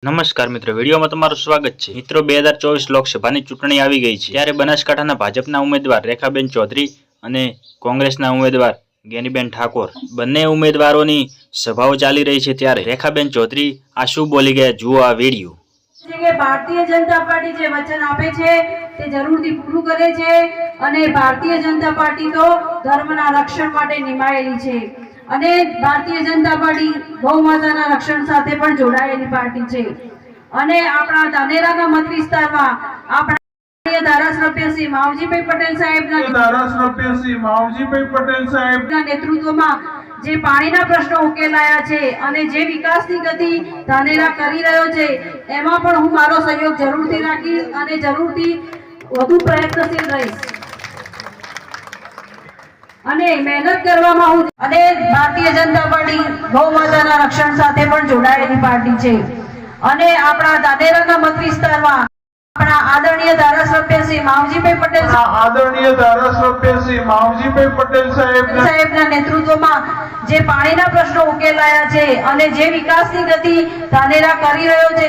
નમસ્કાર મિત્રો, વિડીયોમાં તમારું સ્વાગત છે। મિત્રો 2024 લોકસભાની ચૂંટણી આવી ગઈ છે, ત્યારે બનાસકાંઠાના ભાજપના ઉમેદવાર રેખાબેન ચૌધરી અને કોંગ્રેસના ઉમેદવાર ગેનીબેન ઠાકોર બંને ઉમેદવારોની સભાઓ ચાલી રહી છે। ત્યારે રેખાબેન ચૌધરી આ શું બોલી ગયા, જુઓ આ વિડીયો। ભારતીય જનતા પાર્ટી જે વચન આપે છે તે જરૂરથી પૂરું કરે છે અને ભારતીય જનતા પાર્ટી તો ધર્મના રક્ષણ માટે નિમાયેલી છે અને ભારતીય જનતા પાર્ટી ગૌ માતાના રક્ષણ સાથે પણ જોડાયેલી પાર્ટી છે અને આપણા ધાનેરાના મત વિસ્તારમાં આપણા ધારાસભ્ય શ્રી માવજીભાઈ પટેલ સાહેબના નેતૃત્વમાં જે પાણીના પ્રશ્નો ઉકેલાયા છે અને જે વિકાસની ગતિ ધાનેરા કરી રહ્યો છે એમાં પણ હું મારો સહયોગ જરૂરથી રાખીશ અને જરૂરથી વધુ પ્રયત્નશીલ રહીશ અને મહેનત કરવામાં હું અને ભારતીય જનતા પાર્ટી ગૌ માતાના રક્ષણ સાથે પણ જોડાયેલી પાર્ટી છે અને આપણા ધાનેરાના મત વિસ્તારમાં આપણા આદરણીય ધારાસભ્ય શ્રી માવજીભાઈ પટેલ સાહેબના નેતૃત્વમાં જે પાણીના પ્રશ્નો ઉકેલાયા છે અને જે વિકાસની ગતિ ધાનેરા કરી રહ્યો છે